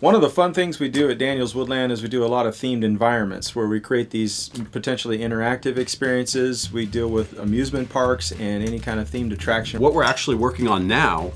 One of the fun things we do at Daniels Woodland is we do a lot of themed environments where we create these potentially interactive experiences. We deal with amusement parks and any kind of themed attraction. What we're actually working on now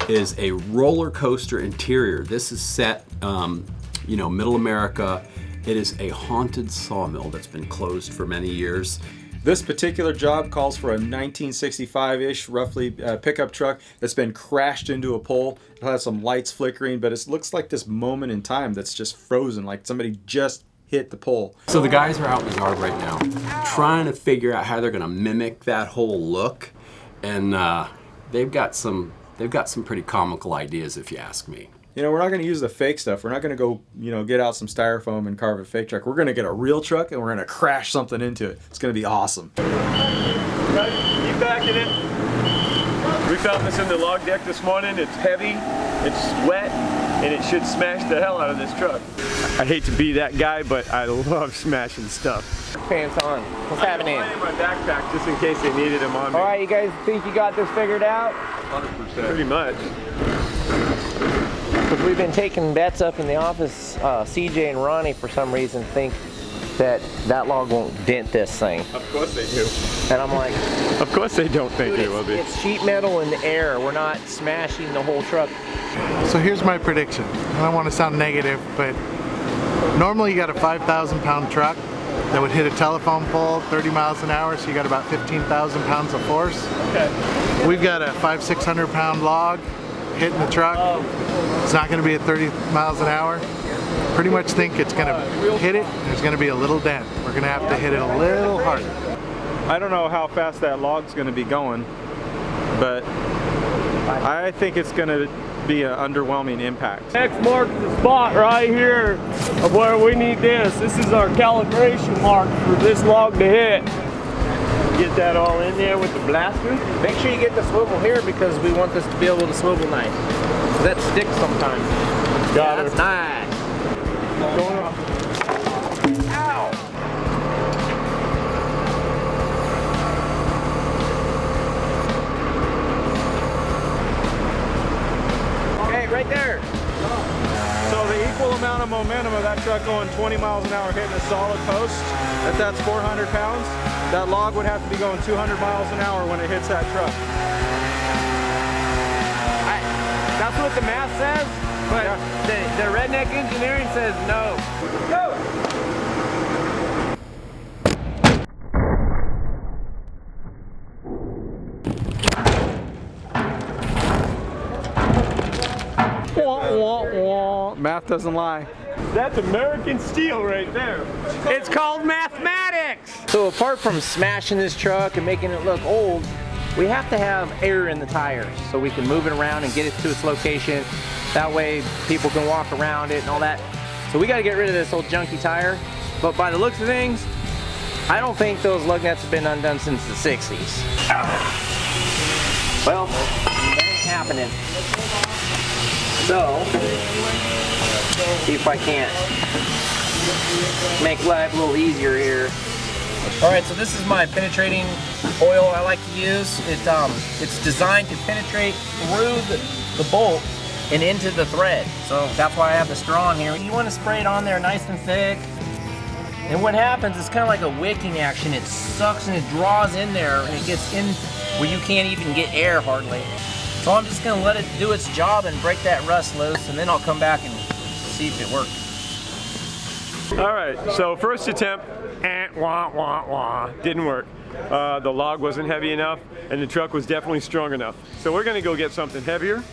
is a roller coaster interior. This is set, Middle America. It is a haunted sawmill that's been closed for many years. This particular job calls for a 1965-ish, roughly, pickup truck that's been crashed into a pole. It has some lights flickering, but it looks like this moment in time that's just frozen, like somebody just hit the pole. So the guys are out in the yard right now trying to figure out how they're going to mimic that whole look, and they've got some pretty comical ideas, if you ask me. You know, we're not going to use the fake stuff. We're not going to go, get out some styrofoam and carve a fake truck. We're going to get a real truck and we're going to crash something into it. It's going to be awesome. Right, keep backing it. We found this in the log deck this morning. It's heavy, it's wet, and it should smash the hell out of this truck. I hate to be that guy, but I love smashing stuff. Pants on. What's happening? I'm in my backpack just in case they needed them on me. All right, you guys think you got this figured out? 100%. Pretty much. Because we've been taking bets up in the office. CJ and Ronnie, for some reason, think that log won't dent this thing. Of course they do. And I'm like, of course they don't think they will be. It's sheet metal in the air. We're not smashing the whole truck. So here's my prediction. I don't want to sound negative, but normally you got a 5,000-pound truck that would hit a telephone pole 30 miles an hour, so you got about 15,000 pounds of force. Okay. We've got a 500-600-pound log hitting the truck. It's not going to be at 30 miles an hour. Pretty much think it's going to hit it. There's going to be a little dent. We're going to have to hit it a little harder. I don't know how fast that log's going to be going, but I think it's going to be an underwhelming impact. X marks the spot right here of where we need this. This is our calibration mark for this log to hit. Get that all in there with the blaster. Make sure you get the swivel here because we want this to be able to swivel nice. That sticks sometimes. Got her. That's nice. Going off. Ow! Okay, right there. So the equal amount of momentum of that truck going 20 miles an hour hitting a solid post, that's 400 pounds, that log would have to be going 200 miles an hour when it hits that truck. That's what the math says, but the redneck engineering says no. Go! Math doesn't lie. That's American steel right there. It's called mathematics! So apart from smashing this truck and making it look old, we have to have air in the tires so we can move it around and get it to its location. That way people can walk around it and all that. So we gotta get rid of this old junky tire. But by the looks of things, I don't think those lug nuts have been undone since the 60s. Well, that ain't happening. So, see if I can't make life a little easier here. All right, so this is my penetrating oil I like to use. It's designed to penetrate through the bolt and into the thread. So that's why I have the straw in here. You want to spray it on there nice and thick. And what happens is kind of like a wicking action. It sucks and it draws in there and it gets in where you can't even get air hardly. So I'm just gonna let it do its job and break that rust loose, and then I'll come back and see if it works. All right, so first attempt, didn't work. The log wasn't heavy enough, and the truck was definitely strong enough. So we're gonna go get something heavier,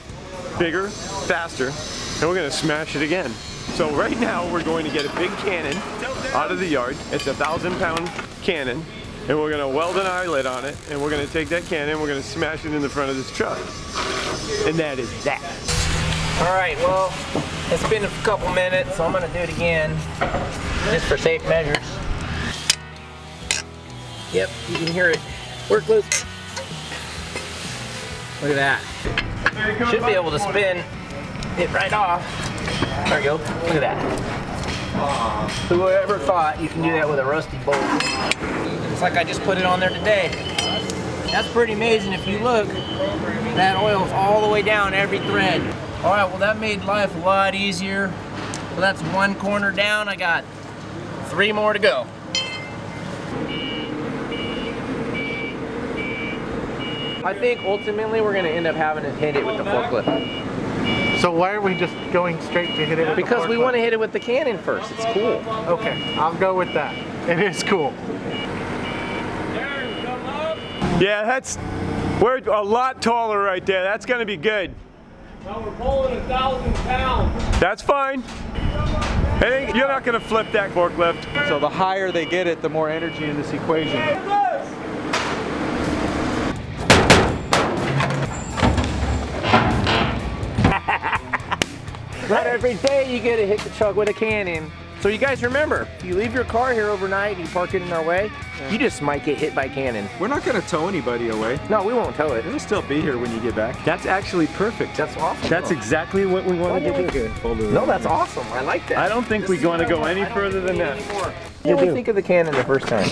bigger, faster, and we're gonna smash it again. So right now we're going to get a big cannon out of the yard. It's a 1,000-pound cannon, and we're gonna weld an eyelet on it, and we're gonna take that cannon, we're gonna smash it in the front of this truck. And that is that. All right, well, it's been a couple minutes, so I'm gonna do it again, just for safe measures. Yep, you can hear it. Work loose. Look at that. Should be able to spin it right off. There we go. Look at that. Whoever thought you can do that with a rusty bolt? It's like I just put it on there today. That's pretty amazing. If you look, that oil's all the way down every thread. All right, well that made life a lot easier. So that's one corner down. I got 3 more to go. I think ultimately we're gonna end up having to hit it with the forklift. So why are we just going straight to hit it with Because the we forklift? want to hit it with the cannon first. It's cool. Okay, I'll go with that. It is cool. Yeah, we're a lot taller right there. That's gonna be good. Now we're pulling 1,000 pounds. That's fine. You're not gonna flip that forklift. So the higher they get it, the more energy in this equation. Not every day you get to hit the truck with a cannon. So you guys remember, if you leave your car here overnight and you park it in our way, you just might get hit by a cannon. We're not going to tow anybody away. No, we won't tow it. It'll still be here when you get back. That's actually perfect. That's awesome. That's exactly what we wanted to do. No, that's awesome. I like that. I don't think we want to go any further than that. What did we think of the cannon the first time?